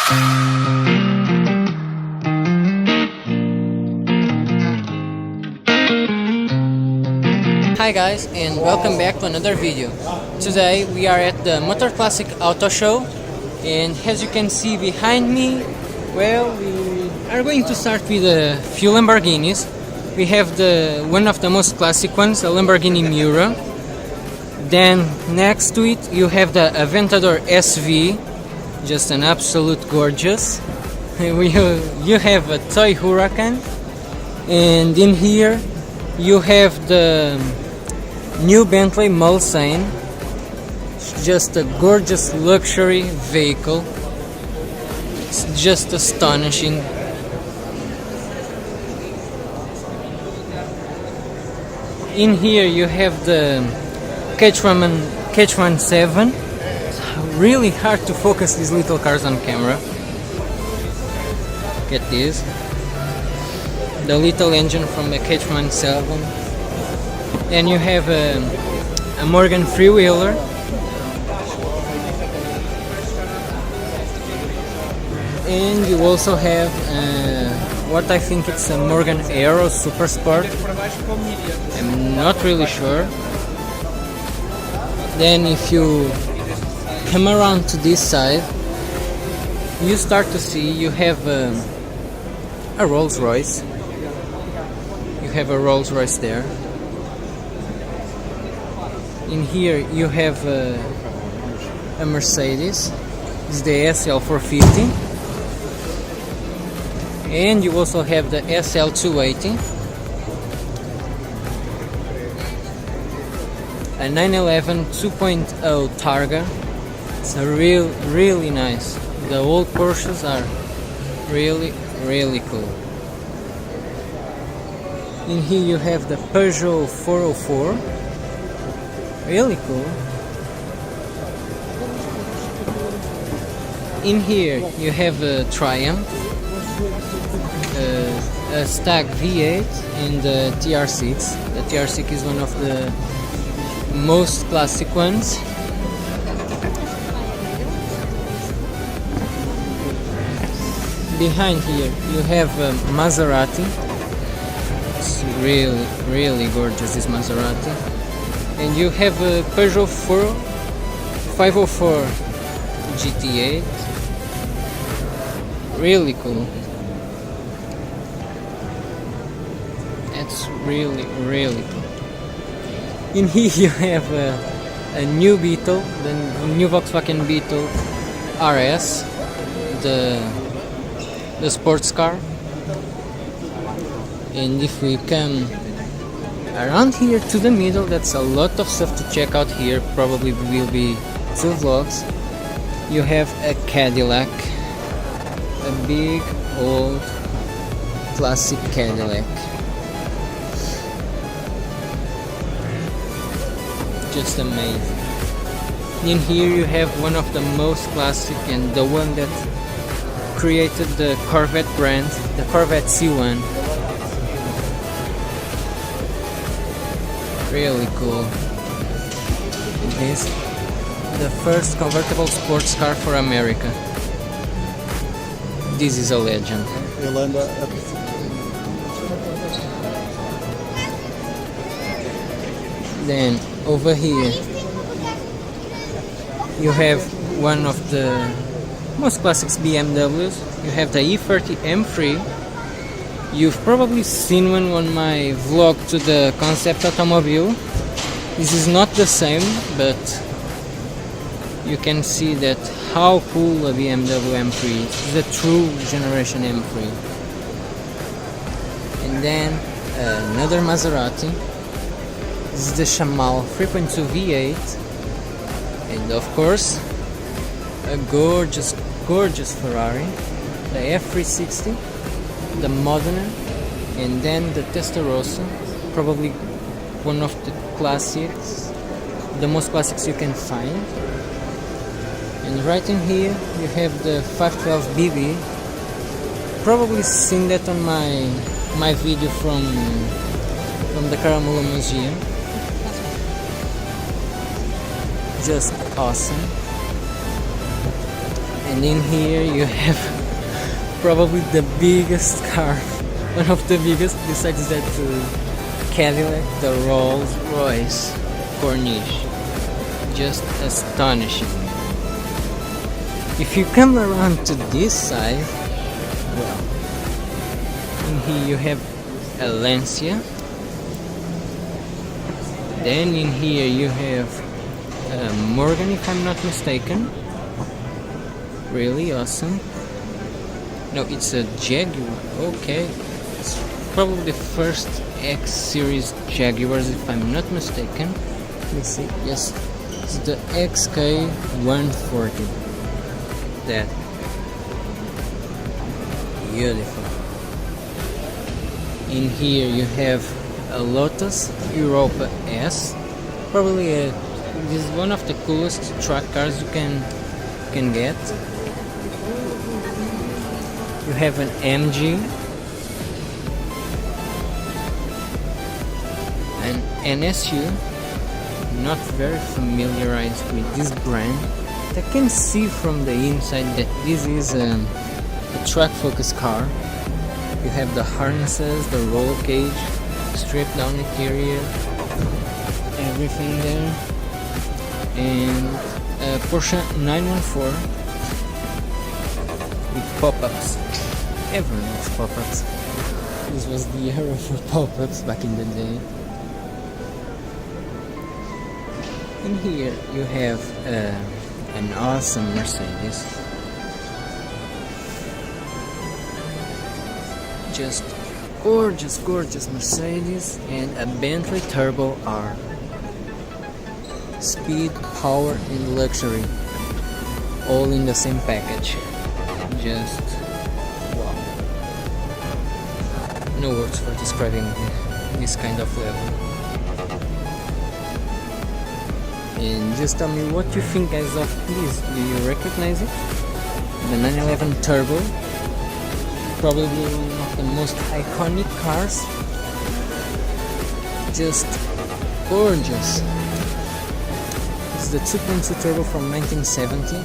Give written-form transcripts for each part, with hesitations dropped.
Hi guys, and welcome back to another video. Today we are at the Motorclassic Auto Show, and as you can see behind me, well, we are going to start with a few Lamborghinis. We have one of the most classic ones, a Lamborghini Miura. Then next to it you have the Aventador SV, just an absolute gorgeous. You have a toy Huracan, and in here you have the new Bentley Mulsanne, just a gorgeous luxury vehicle. It's just astonishing. In here you have the K1 7. It's really hard to focus these little cars on camera. Get this. The little engine from the K1 7. Then you have a Morgan freewheeler. And you also have what I think it's a Morgan Aero Super Sport. I'm not really sure. Then if you come around to this side, you start to see you have a Rolls Royce. You have a Rolls Royce there. In here you have a Mercedes. It's the SL450. And you also have the SL280. A 911 2.0 Targa. It's a really nice. The old Porsches are really cool. In here you have the Peugeot 404. Really cool. In here you have a Triumph, a Stag V8 and the TR6. The TR6 is one of the most classic ones. Behind here you have a Maserati. It's really gorgeous, this Maserati. And you have a Peugeot 504 GT8. Really cool. That's really cool. In here you have a new Beetle, the new Volkswagen Beetle RS, the sports car. And if we come around here to the middle, that's a lot of stuff to check out here. Probably will be 2 vlogs. You have a Cadillac, a big old classic Cadillac. Just amazing. In here you have one of the most classic and the one that created the Corvette brand, the Corvette C1. Really cool. This is the first convertible sports car for America. This is a legend. Then over here you have one of the most classic BMWs. You have the E30 M3. You've probably seen one on my vlog to the concept automobile. This is not the same, but you can see that how cool a BMW M3 is. The true generation M3. And then another Maserati. This is the Shamal 3.2 V8. And of course a gorgeous Ferrari, the F360, the Modena, and then the Testarossa, probably one of the classics, the most classics you can find. And right in here you have the 512 BB. Probably seen that on my video from the Caramula Museum. Just awesome. And in here you have probably the biggest car, one of the biggest besides that Cadillac, the Rolls Royce Corniche. Just astonishing. If you come around to this side, well, in here you have a Lancia. Then in here you have Morgan, if I'm not mistaken. Really awesome. No, it's a Jaguar. Okay, it's probably the first X series Jaguars, if I'm not mistaken. Let me see. Yes, it's the XK140. That beautiful. In here you have a Lotus Europa S. Probably this is one of the coolest track cars you can get. You have an MG, an NSU. Not very familiarized with this brand. I can see from the inside that this is a track focus car. You have the harnesses, the roll cage, stripped down interior, everything there, and a Porsche 914 with pop-ups. Everyone loves pop-ups. This was the era for pop-ups back in the day. And here you have an awesome Mercedes. Just gorgeous, gorgeous Mercedes, and a Bentley Turbo R. Speed, power, and luxury, all in the same package. Just wow. No words for describing this kind of level. And just tell me what you think, guys, of this. Do you recognize it? The 911 Turbo, probably one of the most iconic cars. Just gorgeous. It's the 2.2 Turbo from 1970,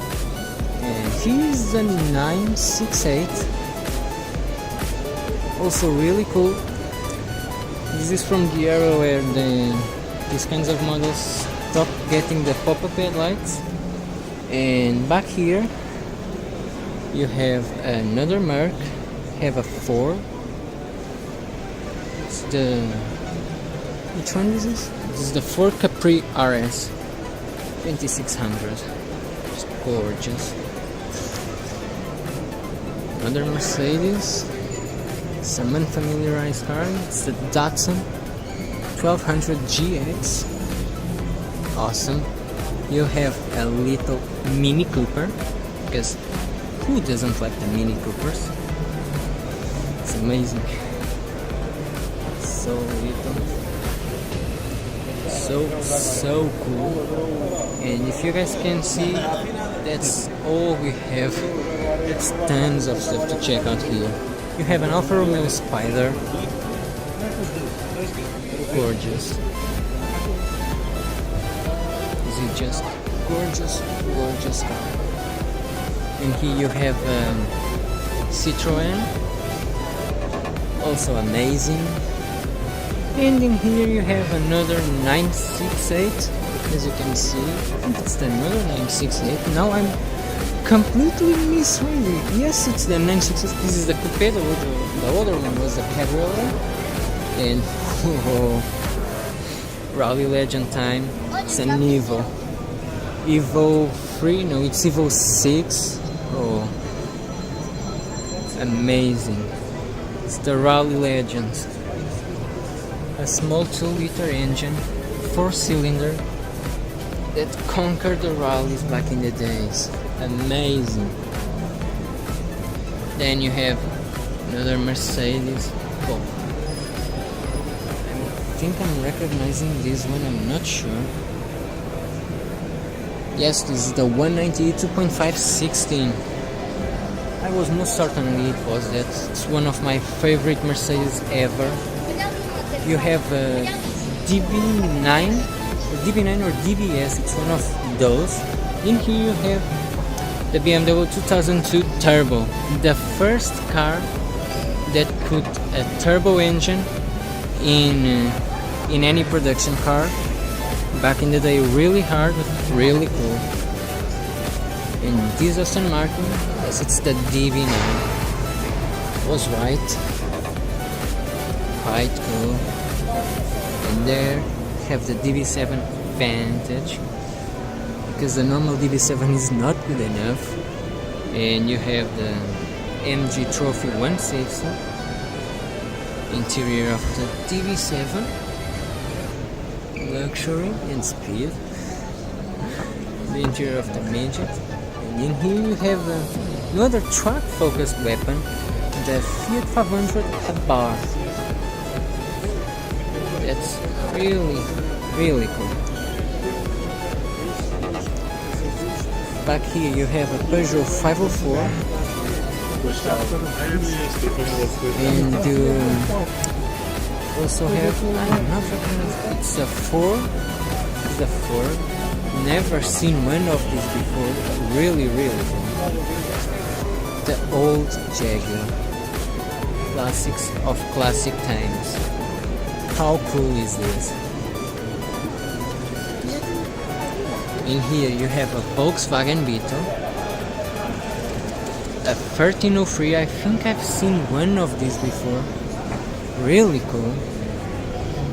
and here's the 968. Also really cool. This is from the era where these kinds of models stop getting the pop-up headlights. And back here you have another Merc, have a 4. It's the, which one is this? This is the Ford Capri RS 2600. Just gorgeous. Another Mercedes, some unfamiliarized car. It's the Datsun 1200 GX. Awesome. You have a little Mini Cooper, because who doesn't like the Mini Coopers? It's amazing. So little, so cool. And if you guys can see, that's all we have. It's tons of stuff to check out here. You have an Alfa Romeo Spider. Gorgeous. Just gorgeous, gorgeous car. And here you have Citroen, also amazing. And in here you have another 968, as you can see. I think it's the another 968. Now I'm completely misreading. Yes, it's the 968. This is the coupe. The other one was the cabriolet. And Rally Legend time. It's an Evo. Evo 3? No, it's Evo 6. Oh, amazing. It's the Rally Legend. A small 2-liter engine, 4-cylinder, that conquered the rallies back in the days. Amazing. Then you have another Mercedes. Oh, I think I'm recognizing this one, I'm not sure. Yes, this is the 198 2.5 16. I was most certainly it was that. It's one of my favorite Mercedes ever. You have a DB9 or DBS, it's one of those. In here you have the BMW 2002 Turbo, the first car that put a turbo engine in any production car. Back in the day, really hard, but really cool. And this Aston Martin, yes, it's the DB9. Was white, quite cool. And there have the DB7 Vantage, because the normal DB7 is not good enough. And you have the MG Trophy 160 interior of the DB7, luxury and speed. The interior of the Midget, and in here you have another track-focused weapon, the Fiat 500 bar. That's really cool. Back here you have a Peugeot 504, and you also have, I'm not sure, it's a 4. It's a 4. Never seen one of these before. Really cool. The old Jaguar, classics of classic times. How cool is this? In here you have a Volkswagen Beetle, a 1303. I think I've seen one of these before. Really cool.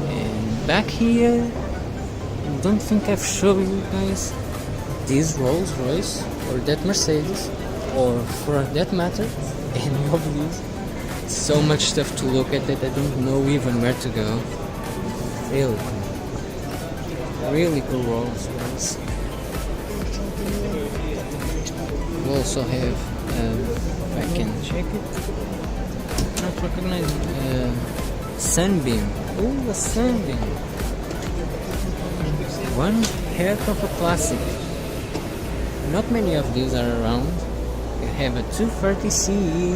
And back here, I don't think I've shown you guys this Rolls Royce or that Mercedes, or for that matter any of these. So much stuff to look at that I don't know even where to go. Really cool Rolls Royce. We also have, if I can check it, not recognizing, Sunbeam. Oh, a Sunbeam. One heck of a classic. Not many of these are around. You have a 230 CE,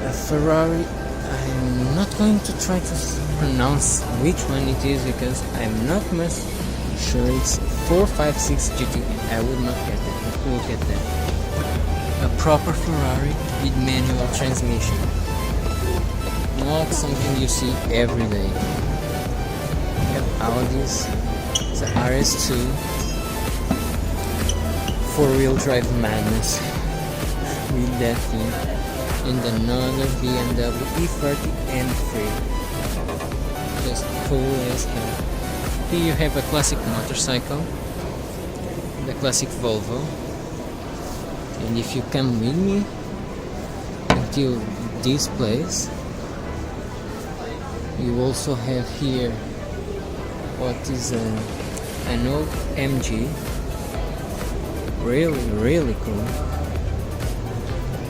a Ferrari. I'm not going to try to pronounce which one it is because I'm not much sure. It's 456 GT. I would not get it, but look at that. A proper Ferrari with manual transmission. Not something you see every day. You have Audis, the RS2, four-wheel drive madness with that thing, and another BMW E30 M3. Just cool as hell. Here you have a classic motorcycle, the classic Volvo. And if you come with me until this place, you also have here what is an old MG. Really cool.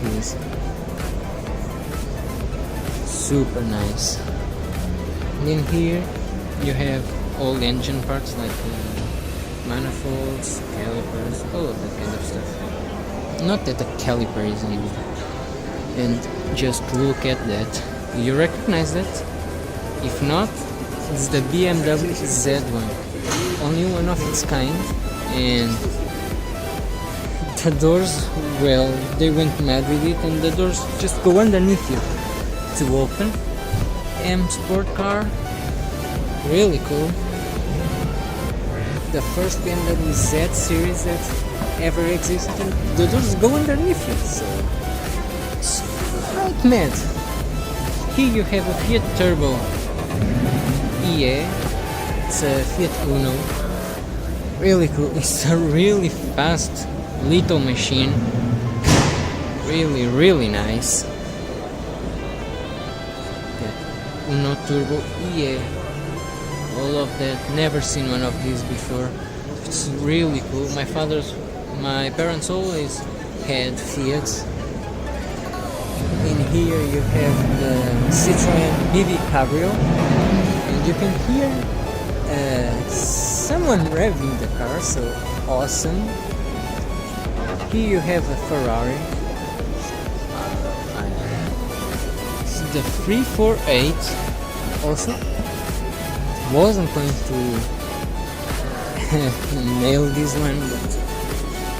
Yes. Super nice. And in here you have old engine parts like manifolds, calipers, all of that kind of stuff. Not that the caliper is new. And just look at that. You recognize that? If not, it's the BMW Z1. Only one of its kind. And the doors, well, they went mad with it, and the doors just go underneath you to open. M Sport car. Really cool. The first BMW Z series that ever existed. The doors go underneath it, so it's quite mad. Here you have a Fiat Turbo EA. It's a Fiat Uno. Really cool. It's a really fast little machine. Really nice. The Uno Turbo EA. All of that. Never seen one of these before. It's really cool. My parents always had Fiats. In here you have the Citroen BB Cabrio, and you can hear someone revving the car, so awesome. Here you have a Ferrari. The 348 also. Wasn't going to nail this one, but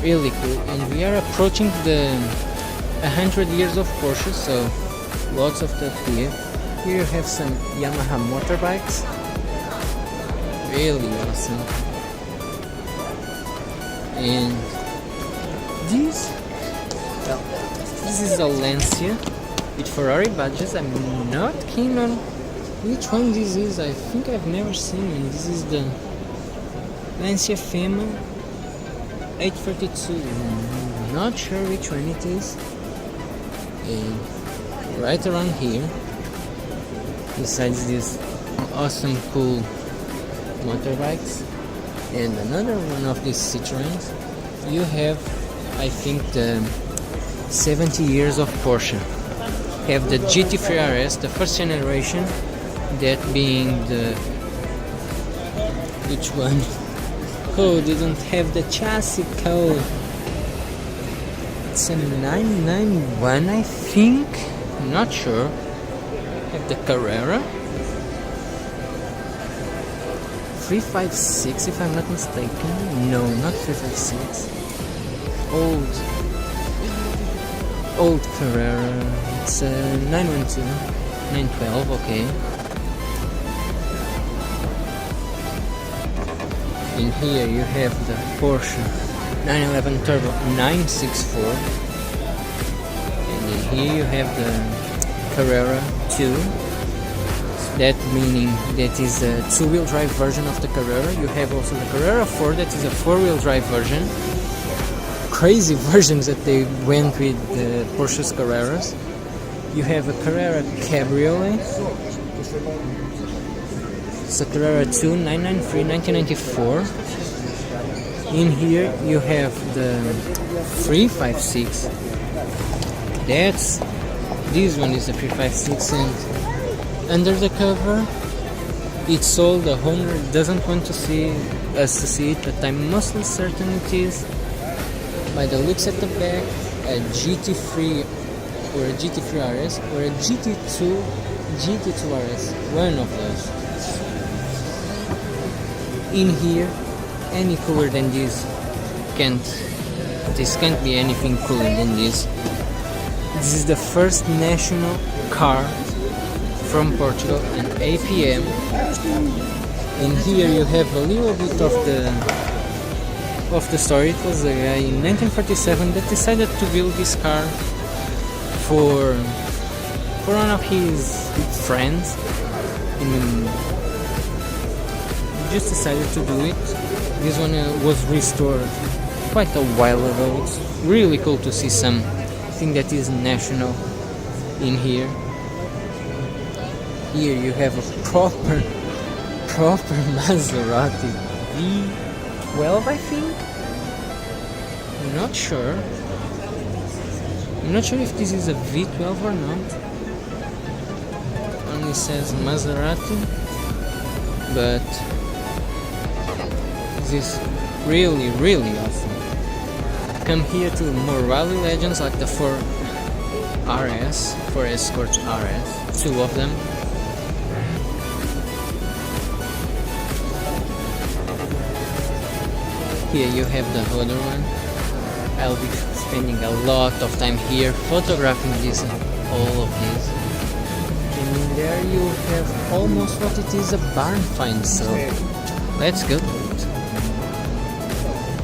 really cool. And we are approaching the 100 years of Porsche, so lots of stuff here. Here you have some Yamaha motorbikes, really awesome. And this is a Lancia with Ferrari badges. I'm not keen on which one this is. I think I've never seen it. This is the Lancia Fema 832. I'm not sure which one it is. And right around here, besides these awesome cool motorbikes and another one of these Citroens, you have, I think, the 70 years of Porsche. Have the GT3 RS, the first generation, that being the, which one? Oh, didn't have the chassis code. It's a 991, I think. I'm not sure. Have the Carrera 356, if I'm not mistaken. No, not 356. Old Carrera. It's a 912, 912. Okay. In here you have the Porsche 911 Turbo 964, and in here you have the Carrera 2. That meaning that is a two-wheel drive version of the Carrera. You have also the Carrera 4, that is a four-wheel drive version. Crazy versions that they went with the Porsche's Carreras. You have a Carrera Cabriolet. It's a Carrera 2 993 1994. In here you have the 356. This one is the 356, and under the cover it's all the owner doesn't want to see us to see it, but I'm mostly certain it is, by the looks at the back, a GT3 or a GT3 RS or a GT2 RS, one of those. In here, any cooler than this can't be anything cooler than this. This is the first national car from Portugal, an APM. In here you have a little bit of the story. It was a guy in 1947 that decided to build this car for one of his friends. Just decided to do it. This one was restored quite a while ago. It's really cool to see something that is national in here. Here you have a proper Maserati V12, I think. I'm not sure if this is a V12 or not. Only says Maserati, but this is really awesome. Come here to more rally legends like the 4 Escort RS, two of them. Here you have the other one. I'll be spending a lot of time here photographing all of these. And there you have almost what it is, a barn find, so let's go.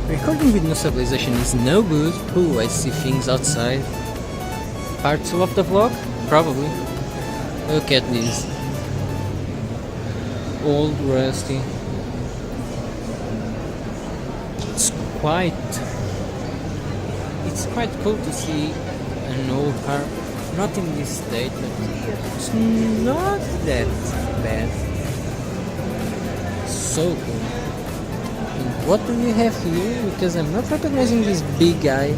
Recording with no stabilization is no good. Ooh, I see things outside. Part 2 of the vlog? Probably. Look at this. Old rusty. It's quite cool to see an old car, not in this state, but it's not that bad. So cool. What do we have here? Because I'm not recognizing this big guy.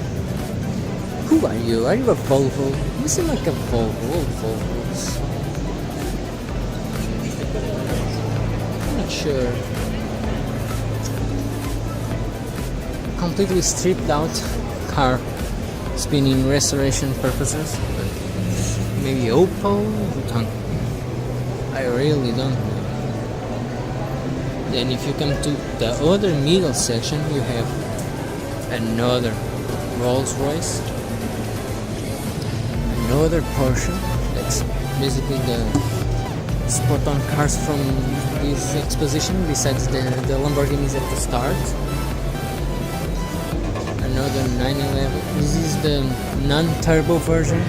Who are you? Are you a Volvo? You seem like a Volvo, old Volvos. I'm not sure. Completely stripped out car. It's been in restoration purposes. But maybe Opel? I really don't know. Then if you come to the other middle section, you have another Rolls Royce, another Porsche. That's basically the spot on cars from this exposition, besides the Lamborghinis at the start. Another 911. This is the non-turbo version.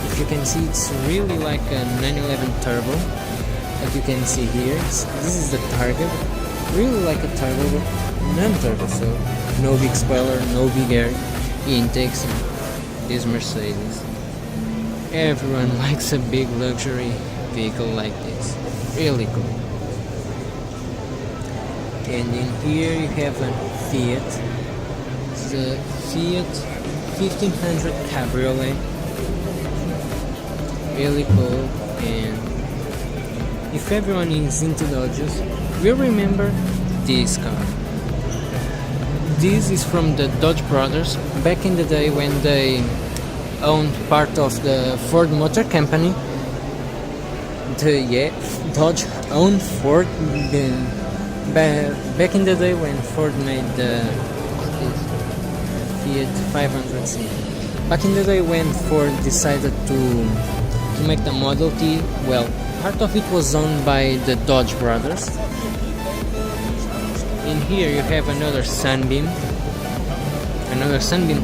If you can see, it's really like a 911 turbo. Like you can see here, this is the Target, really like a turbo, but non-turbo, so no big spoiler, no big air intakes in this Mercedes. Everyone likes a big luxury vehicle like this, really cool. And in here you have a Fiat, it's a Fiat 1500 Cabriolet, really cool. And if everyone is into Dodges, will remember this car. This is from the Dodge brothers, back in the day when they owned part of the Ford Motor Company. Dodge owned Ford back in the day when Ford made the Fiat 500C. Back in the day when Ford decided to make the Model T, well, part of it was owned by the Dodge brothers. In here you have another Sunbeam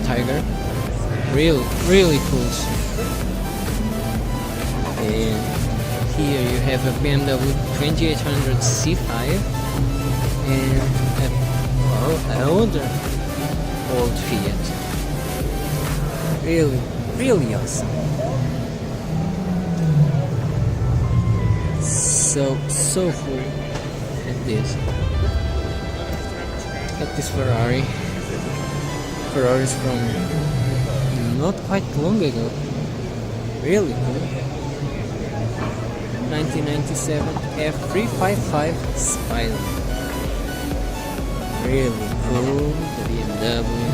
Tiger. Really cool. And here you have a BMW 2800 C5 and an older old Fiat. Really awesome. So cool at this. Look at this Ferrari. Ferraris from not quite long ago. Really cool. 1997 F355 Spider. Really cool. The BMW.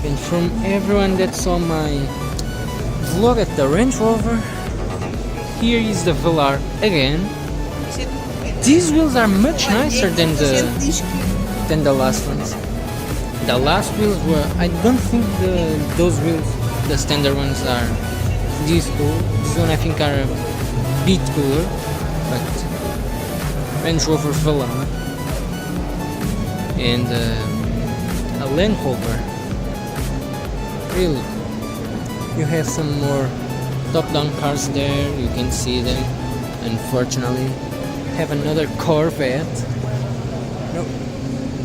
And from everyone that saw my vlog at the Range Rover, here is the Velar again. These wheels are much nicer than the last ones. The last wheels were, I don't think those wheels, the standard ones, are this cool. This one I think are a bit cooler, but Range Rover Velar and a Land Rover, really cool. You have some more top-down cars there, you can see them. Unfortunately, have another Corvette. No,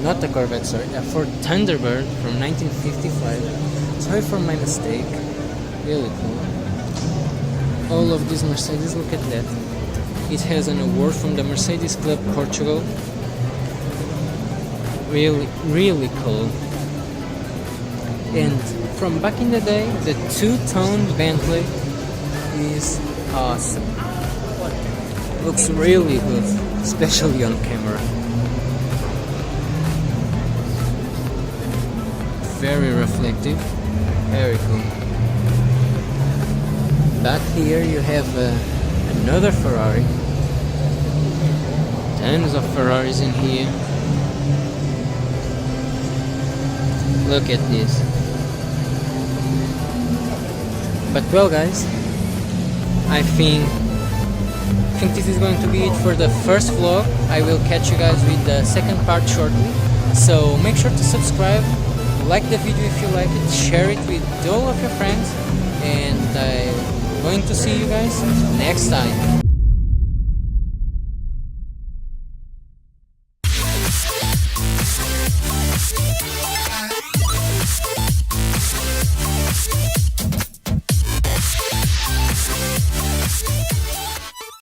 not a Corvette, sorry, a Ford Thunderbird from 1955. Sorry for my mistake. Really cool. All of these Mercedes, look at that. It has an award from the Mercedes Club Portugal. Really cool. And from back in the day, the two-tone Bentley is awesome. Looks really good, especially on camera. Very reflective, very cool. Back here you have another Ferrari. Tons of Ferraris in here. Look at this. But well guys, I think this is going to be it for the first vlog. I will catch you guys with the second part shortly. So make sure to subscribe, like the video if you like it, share it with all of your friends, and I'm going to see you guys next time.